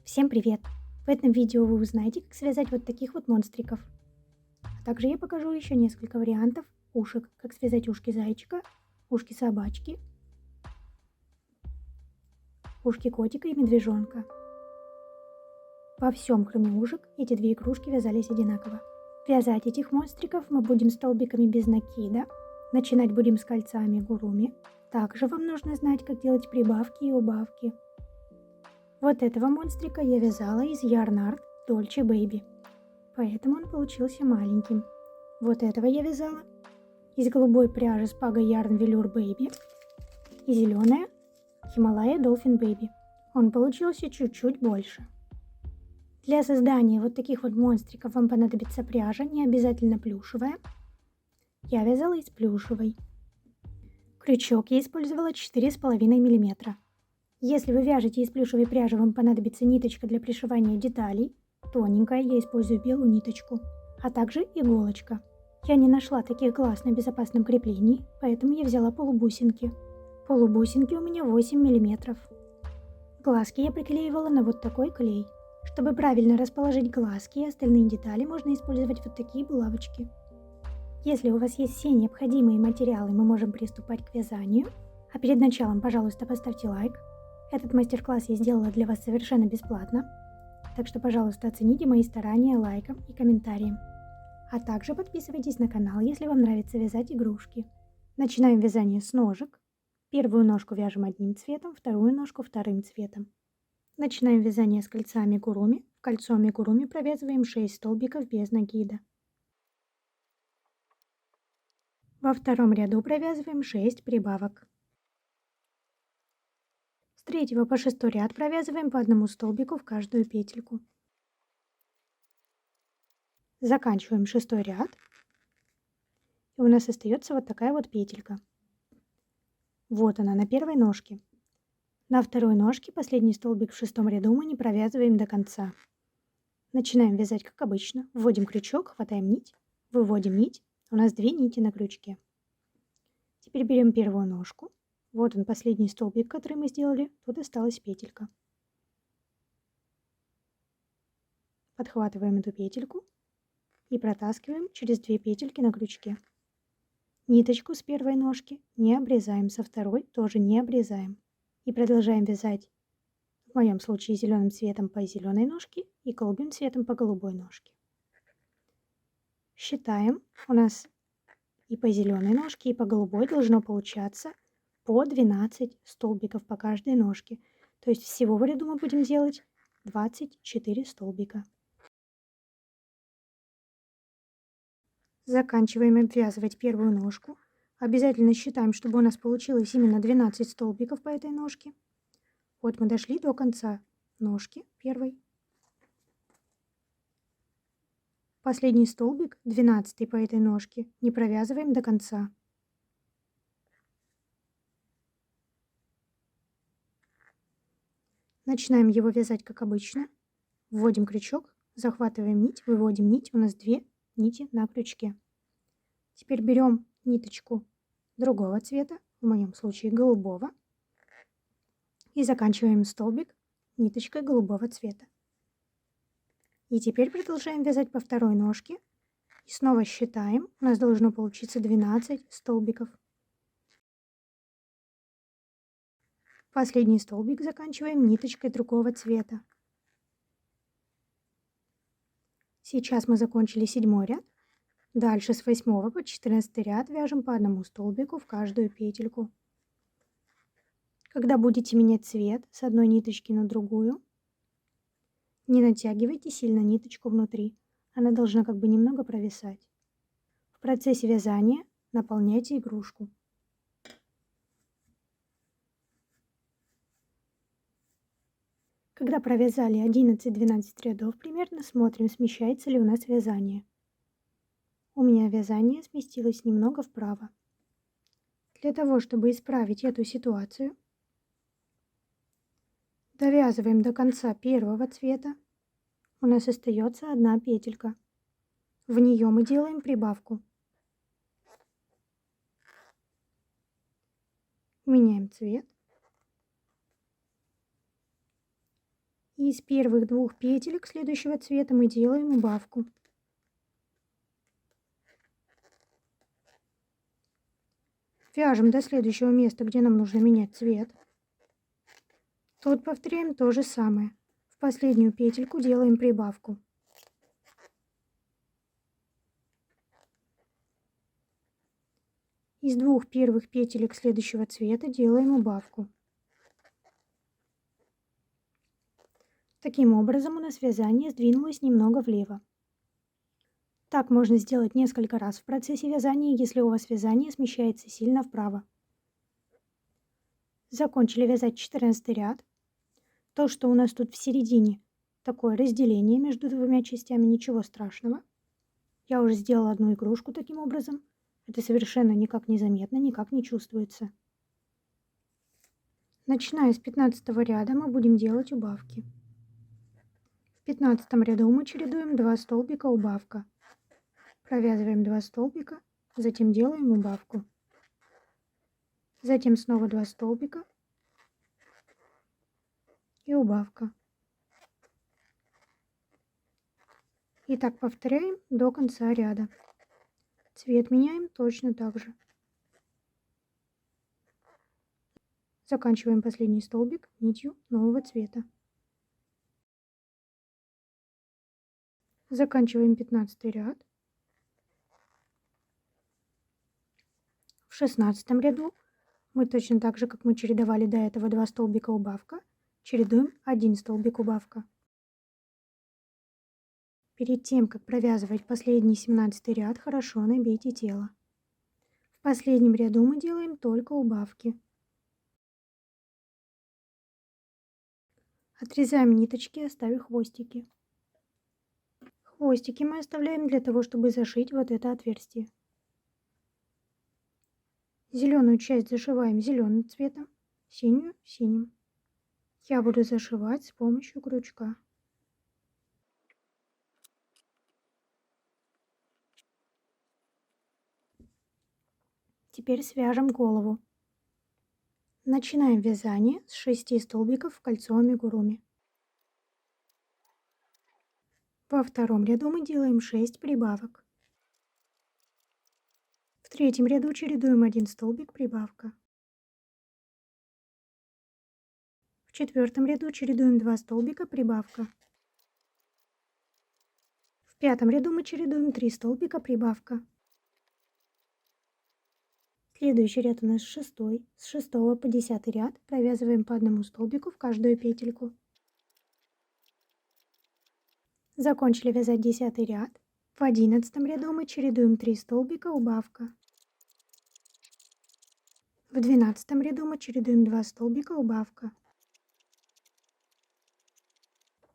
Всем привет! В этом видео вы узнаете, как связать вот таких вот монстриков. А также я покажу еще несколько вариантов ушек, как связать ушки зайчика, ушки собачки, ушки котика и медвежонка. Во всем, кроме ушек, эти две игрушки вязались одинаково. Вязать этих монстриков мы будем столбиками без накида. Начинать будем с кольца амигуруми. Также вам нужно знать, как делать прибавки и убавки. Вот этого монстрика я вязала из Yarn Art Dolce Baby, поэтому он получился маленьким. Вот этого я вязала из голубой пряжи Spago Yarn Velour Baby и зеленая Himalaya Dolphin Baby. Он получился чуть-чуть больше. Для создания вот таких вот монстриков вам понадобится пряжа, не обязательно плюшевая. Я вязала из плюшевой. Крючок я использовала 4,5 мм. Если вы вяжете из плюшевой пряжи, вам понадобится ниточка для пришивания деталей. Тоненькая, я использую белую ниточку, а также иголочка. Я не нашла таких глаз на безопасном креплении, поэтому я взяла полубусинки. Полубусинки у меня 8 мм. Глазки я приклеивала на вот такой клей. Чтобы правильно расположить глазки и остальные детали, можно использовать вот такие булавочки. Если у вас есть все необходимые материалы, мы можем приступать к вязанию. А перед началом, пожалуйста, поставьте лайк. Этот мастер-класс я сделала для вас совершенно бесплатно, так что, пожалуйста, оцените мои старания лайком и комментарием. А также подписывайтесь на канал, если вам нравится вязать игрушки. Начинаем вязание с ножек. Первую ножку вяжем одним цветом, вторую ножку вторым цветом. Начинаем вязание с кольца амигуруми. В кольцо амигуруми провязываем 6 столбиков без накида. Во втором ряду провязываем 6 прибавок. С 3 по 6 ряд провязываем по одному столбику в каждую петельку. Заканчиваем 6 ряд. И у нас остается вот такая вот петелька. Вот она на первой ножке. На второй ножке последний столбик в 6 ряду мы не провязываем до конца. Начинаем вязать как обычно. Вводим крючок, хватаем нить, выводим нить. У нас 2 нити на крючке. Теперь берем первую ножку. Вот он, последний столбик, который мы сделали. Тут осталась петелька. Подхватываем эту петельку и протаскиваем через 2 петельки на крючке. Ниточку с первой ножки не обрезаем, со второй тоже не обрезаем. И продолжаем вязать, в моем случае, зеленым цветом по зеленой ножке и голубым цветом по голубой ножке. Считаем, у нас и по зеленой ножке, и по голубой должно получаться по 12 столбиков по каждой ножке. То есть всего в ряду мы будем делать 24 столбика. Заканчиваем обвязывать первую ножку. Обязательно считаем, чтобы у нас получилось именно 12 столбиков по этой ножке. Вот мы дошли до конца ножки первой. Последний столбик, 12 по этой ножке, не провязываем до конца. Начинаем его вязать как обычно. Вводим крючок, захватываем нить, выводим нить. У нас 2 нити на крючке. Теперь берем ниточку другого цвета, в моем случае голубого, и заканчиваем столбик ниточкой голубого цвета. И теперь продолжаем вязать по второй ножке. И снова считаем. У нас должно получиться 12 столбиков. Последний столбик заканчиваем ниточкой другого цвета. Сейчас мы закончили 7 ряд. Дальше с 8 по 14 ряд вяжем по одному столбику в каждую петельку. Когда будете менять цвет с одной ниточки на другую, не натягивайте сильно ниточку внутри. Она должна как бы немного провисать. В процессе вязания наполняйте игрушку. Когда провязали 11-12 рядов примерно, смотрим, смещается ли у нас вязание. У меня вязание сместилось немного вправо. Для того, чтобы исправить эту ситуацию, довязываем до конца первого цвета. У нас остается одна петелька. В нее мы делаем прибавку. Меняем цвет. Из первых 2 петелек следующего цвета мы делаем убавку. Вяжем до следующего места, где нам нужно менять цвет. Тут повторяем то же самое. В последнюю петельку делаем прибавку. Из 2 первых петелек следующего цвета делаем убавку. Таким образом у нас вязание сдвинулось немного влево. Так можно сделать несколько раз в процессе вязания, если у вас вязание смещается сильно вправо. Закончили вязать 14 ряд. То, что у нас тут в середине такое разделение между 2 частями, ничего страшного. Я уже сделала одну игрушку таким образом. Это совершенно никак не заметно, никак не чувствуется. Начиная с 15 ряда мы будем делать убавки. В 15 ряду мы чередуем 2 столбика убавка. Провязываем 2 столбика, затем делаем убавку. Затем снова 2 столбика и убавка. И так повторяем до конца ряда. Цвет меняем точно так же. Заканчиваем последний столбик нитью нового цвета. Заканчиваем 15 ряд. В 16 ряду мы точно так же, как мы чередовали до этого 2 столбика убавка, чередуем 1 столбик убавка. Перед тем, как провязывать последний 17 ряд, хорошо набейте тело. В последнем ряду мы делаем только убавки. Отрезаем ниточки, оставив хвостики. Хвостики мы оставляем для того, чтобы зашить вот это отверстие. Зеленую часть зашиваем зеленым цветом, синюю синим. Я буду зашивать с помощью крючка. Теперь свяжем голову. Начинаем вязание с 6 столбиков в кольцо амигуруми. Во втором ряду мы делаем 6 прибавок. В третьем ряду чередуем 1 столбик прибавка. В четвертом ряду чередуем 2 столбика прибавка. В пятом ряду мы чередуем 3 столбика прибавка. Следующий ряд у нас 6. С 6 по 10 ряд провязываем по 1 столбику в каждую петельку. Закончили вязать 10 ряд. В 11 ряду мы чередуем 3 столбика убавка. В 12 ряду мы чередуем 2 столбика убавка.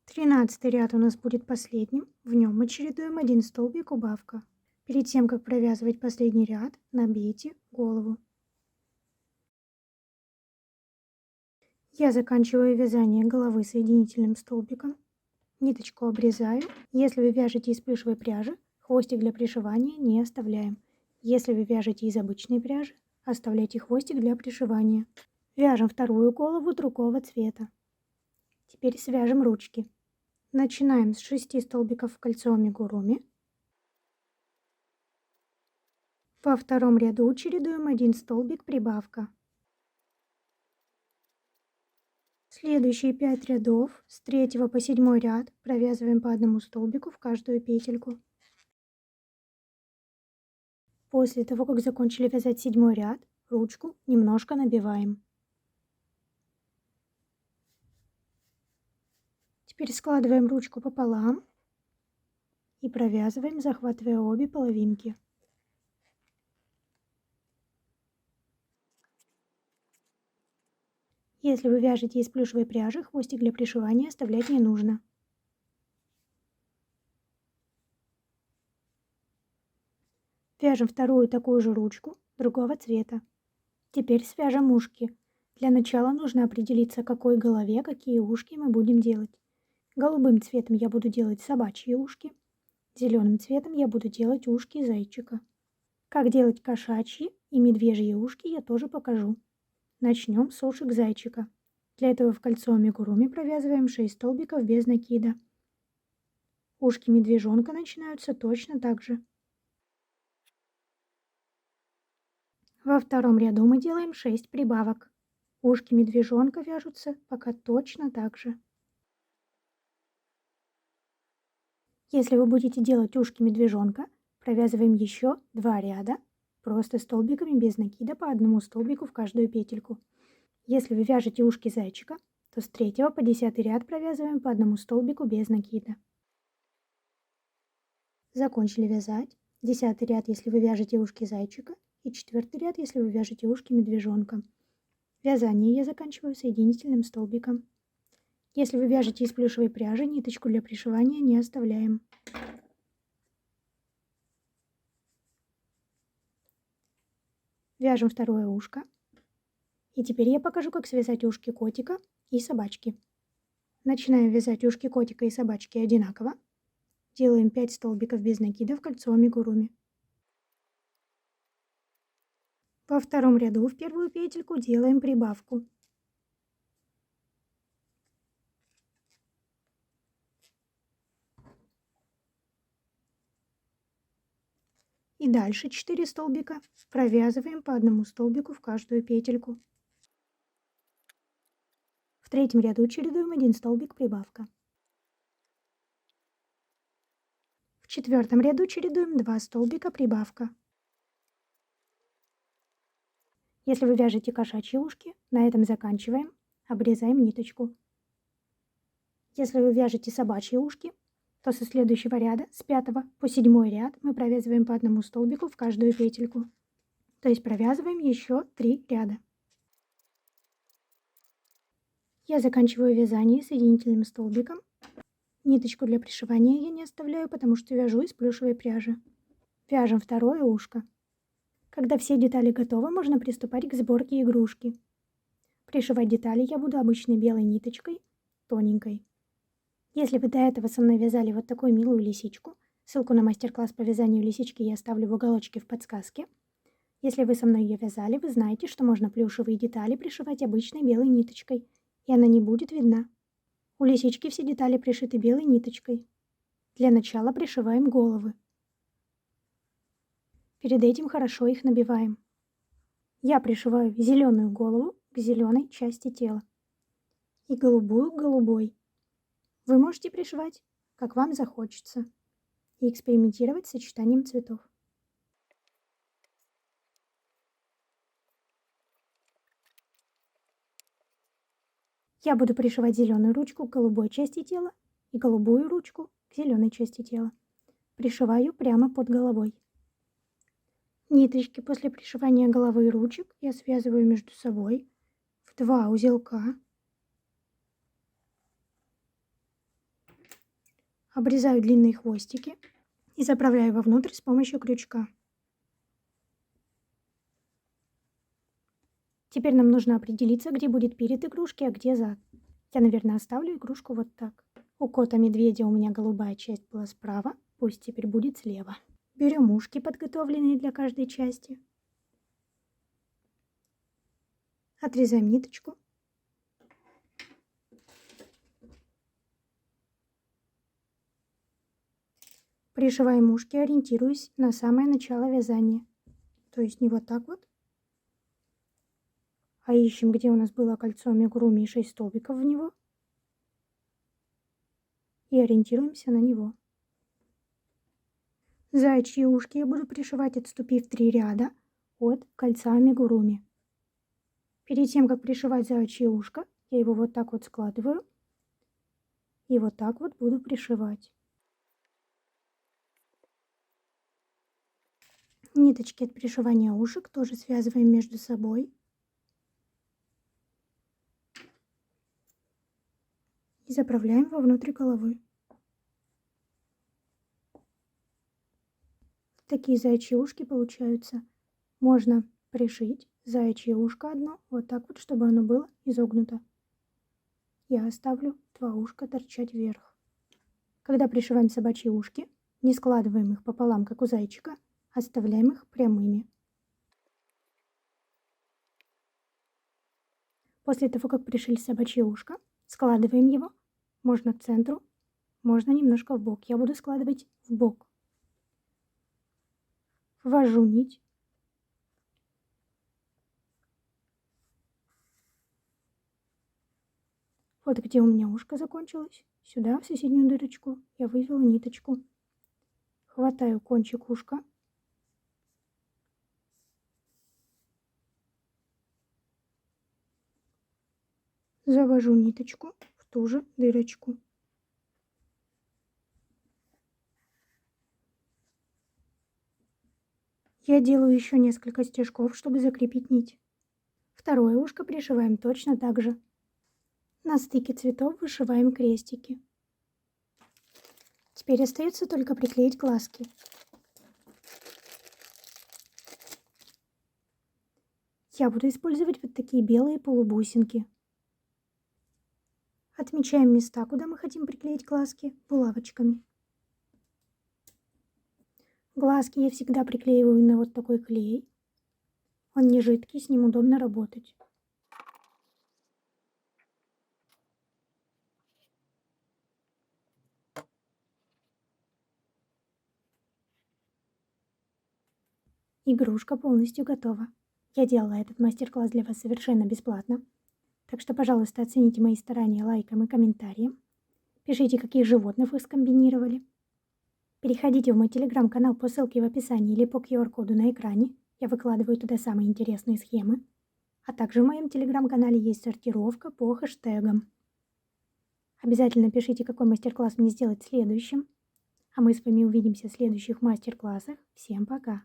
13 ряд у нас будет последним. В нем мы чередуем 1 столбик убавка. Перед тем, как провязывать последний ряд, набейте голову. Я заканчиваю вязание головы соединительным столбиком. Ниточку обрезаю. Если вы вяжете из плюшевой пряжи, хвостик для пришивания не оставляем. Если вы вяжете из обычной пряжи, оставляйте хвостик для пришивания. Вяжем вторую голову другого цвета. Теперь свяжем ручки. Начинаем с 6 столбиков в кольцо амигуруми. Во втором ряду чередуем 1 столбик прибавка. Следующие 5 рядов с 3 по 7 ряд провязываем по 1 столбику в каждую петельку. После того, как закончили вязать 7 ряд, ручку немножко набиваем. Теперь складываем ручку пополам и провязываем, захватывая обе половинки. Если вы вяжете из плюшевой пряжи, хвостик для пришивания оставлять не нужно. Вяжем вторую такую же ручку другого цвета. Теперь свяжем ушки. Для начала нужно определиться, какой голове какие ушки мы будем делать. Голубым цветом я буду делать собачьи ушки. Зеленым цветом я буду делать ушки зайчика. Как делать кошачьи и медвежьи ушки я тоже покажу. Начнем с ушек зайчика. Для этого в кольцо амигуруми провязываем 6 столбиков без накида. Ушки медвежонка начинаются точно так же. Во втором ряду мы делаем 6 прибавок. Ушки медвежонка вяжутся пока точно так же. Если вы будете делать ушки медвежонка, провязываем еще 2 ряда, просто столбиками без накида по одному столбику в каждую петельку. Если вы вяжете ушки зайчика, то с 3 по 10 ряд провязываем по одному столбику без накида. Закончили вязать. 10 ряд, если вы вяжете ушки зайчика, и 4 ряд, если вы вяжете ушки медвежонка. Вязание я заканчиваю соединительным столбиком. Если вы вяжете из плюшевой пряжи, ниточку для пришивания не оставляем. Вяжем второе ушко. И теперь я покажу, как связать ушки котика и собачки. Начинаем вязать ушки котика и собачки одинаково. Делаем 5 столбиков без накида в кольцо амигуруми. Во втором ряду в первую петельку делаем прибавку. И дальше 4 столбика провязываем по одному столбику в каждую петельку. В третьем ряду чередуем 1 столбик прибавка. В четвертом ряду чередуем 2 столбика прибавка. Если вы вяжете кошачьи ушки, на этом заканчиваем, обрезаем ниточку. Если вы вяжете собачьи ушки, то со следующего ряда, с 5 по 7 ряд, мы провязываем по одному столбику в каждую петельку. То есть провязываем еще 3 ряда. Я заканчиваю вязание соединительным столбиком. Ниточку для пришивания я не оставляю, потому что вяжу из плюшевой пряжи. Вяжем второе ушко. Когда все детали готовы, можно приступать к сборке игрушки. Пришивать детали я буду обычной белой ниточкой, тоненькой. Если вы до этого со мной вязали вот такую милую лисичку, ссылку на мастер-класс по вязанию лисички я оставлю в уголочке в подсказке. Если вы со мной ее вязали, вы знаете, что можно плюшевые детали пришивать обычной белой ниточкой, и она не будет видна. У лисички все детали пришиты белой ниточкой. Для начала пришиваем головы. Перед этим хорошо их набиваем. Я пришиваю зеленую голову к зеленой части тела и голубую к голубой. Вы можете пришивать, как вам захочется, и экспериментировать с сочетанием цветов. Я буду пришивать зеленую ручку к голубой части тела и голубую ручку к зеленой части тела. Пришиваю прямо под головой. Ниточки после пришивания головы и ручек я связываю между собой в 2 узелка. Обрезаю длинные хвостики и заправляю вовнутрь с помощью крючка. Теперь нам нужно определиться, где будет перед игрушки, а где зад. Я, наверное, оставлю игрушку вот так. У кота-медведя у меня голубая часть была справа, пусть теперь будет слева. Берем ушки, подготовленные для каждой части. Отрезаем ниточку. Пришиваем ушки, ориентируясь на самое начало вязания. То есть не вот так вот, а ищем, где у нас было кольцо амигуруми и 6 столбиков в него. И ориентируемся на него. Заячьи ушки я буду пришивать, отступив 3 ряда от кольца амигуруми. Перед тем, как пришивать заячье ушко, я его вот так вот складываю и вот так вот буду пришивать. Ниточки от пришивания ушек тоже связываем между собой. И заправляем вовнутрь головы. Такие заячьи ушки получаются. Можно пришить заячье ушко одно, вот так вот, чтобы оно было изогнуто. Я оставлю 2 ушка торчать вверх. Когда пришиваем собачьи ушки, не складываем их пополам, как у зайчика, оставляем их прямыми. После того, как пришили собачье ушко, складываем его. Можно к центру, можно немножко в бок. Я буду складывать в бок. Ввожу нить. Вот где у меня ушко закончилось. Сюда, в соседнюю дырочку, я вывела ниточку. Хватаю кончик ушка. Завожу ниточку в ту же дырочку. Я делаю еще несколько стежков, чтобы закрепить нить. Второе ушко пришиваем точно так же. На стыке цветов вышиваем крестики. Теперь остается только приклеить глазки. Я буду использовать вот такие белые полубусинки. Отмечаем места, куда мы хотим приклеить глазки, булавочками. Глазки я всегда приклеиваю на вот такой клей. Он не жидкий, с ним удобно работать. Игрушка полностью готова. Я делала этот мастер-класс для вас совершенно бесплатно. Так что, пожалуйста, оцените мои старания лайком и комментарием. Пишите, каких животных вы скомбинировали. Переходите в мой телеграм-канал по ссылке в описании или по QR-коду на экране. Я выкладываю туда самые интересные схемы. А также в моем телеграм-канале есть сортировка по хэштегам. Обязательно пишите, какой мастер-класс мне сделать следующим. А мы с вами увидимся в следующих мастер-классах. Всем пока!